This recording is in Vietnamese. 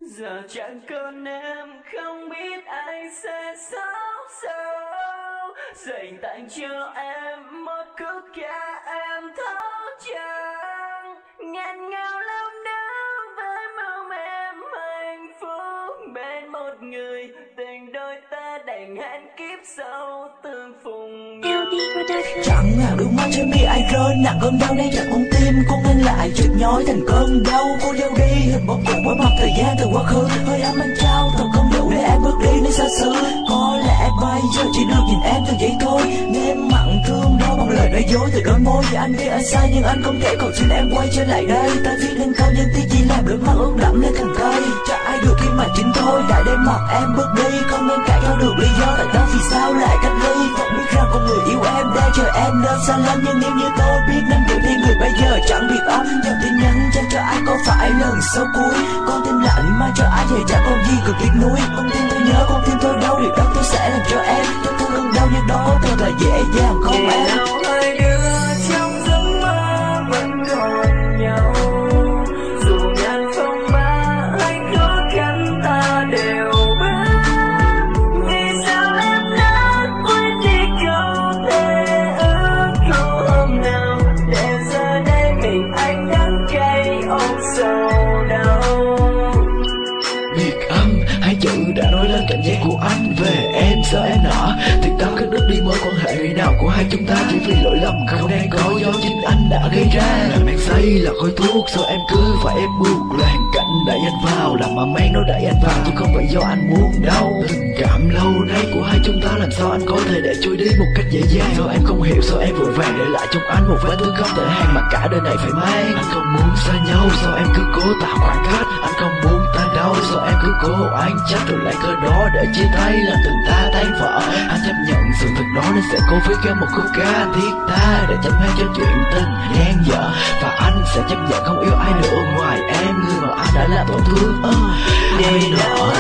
Giờ chẳng còn em, không biết ai sẽ sống sao. Dành tặng cho em một khúc ca em thấu chẳng. Nghẹn ngào lòng đau với mong em hạnh phúc bên một người. Tình đôi ta đành hẹn kiếp sau tương phùng nhau. Chẳng ngàn đôi mắt trên mi ai rơi nặng cơn đau nay chặt con tim cô nên lại chợt nhói thành cơn đau. Cô đeo đi hình bóng cùng với mặt thời gian từ quá khứ, hơi ấm anh trao thật không đủ để em bước đi nơi xa xứ. Có lẽ bây giờ chỉ được nhìn em từ giây thôi, nên mặn thương đau bằng lời nói dối từ đôi môi. Vì anh biết anh sai nhưng anh không thể cầu xin em quay trở lại đây. Ta viết lên cao nhân tí chỉ làm đôi mắt ướt đẫm lên thành cây. Cho ai được khi mà chính thôi đã đem mặt em bước đi, không nên cãi nhau được lý do tại đó vì sao lại cách ly. Vẫn biết rằng con người yêu em đang chờ em nơi xa lắm, nhưng nếu như tôi biết nên điều thì người bây giờ chẳng biết ấm. Dòng tin nhắn dành cho ai có phải lần sau cuối, con tim lạnh mà cho ai thì chẳng còn gì cực tiếc nuối. Con tim tôi nhớ, con tim tôi đau, điều đó tôi sẽ làm cho em. Cho tôi cơn đau như đó thật là dễ dàng không em. Hai đứa trong giấc mơ vẫn còn nhau, dù ngàn phong ba hay khó khăn ta đều bước. Vì sao em đã quên đi câu thề ước câu hôm nào, để giờ đây mình anh đắng cay ôm sầu đau. Biệt âm hai chữ đã nói lên cảm giác của anh về em. Sao em nọ thì tao cắt đứt đi mối quan hệ ngày nào của hai chúng ta, chỉ vì lỗi lầm không đang có do chính anh đã gây ra. Làm em say là khói thuốc, sao em cứ phải ép buộc là hoàn cảnh đẩy anh vào, làm mà mang nó đẩy anh vào chứ không phải do anh muốn đâu. Tình cảm lâu nay của hai chúng ta làm sao anh có thể để trôi đi một cách dễ dàng. Sao em không hiểu, sao em vội vàng để lại trong anh một vết thương không thể hàng mà cả đời này phải mang. Anh không muốn xa nhau, sao em cứ cố tạo khoảng cách. Anh không muốn ta đau, sao em cứ cố anh chắc rồi lại cơ đó để chia tay làm tình ta tan vỡ. Anh chấp nhận sự thật đó nên sẽ cố viết ra một khúc ca thiết tha để chấm hết cho chuyện tình ngang dở. Và anh sẽ chấp nhận không yêu ai nữa ngoài em, người mà anh đã làm tổn thương. Để nào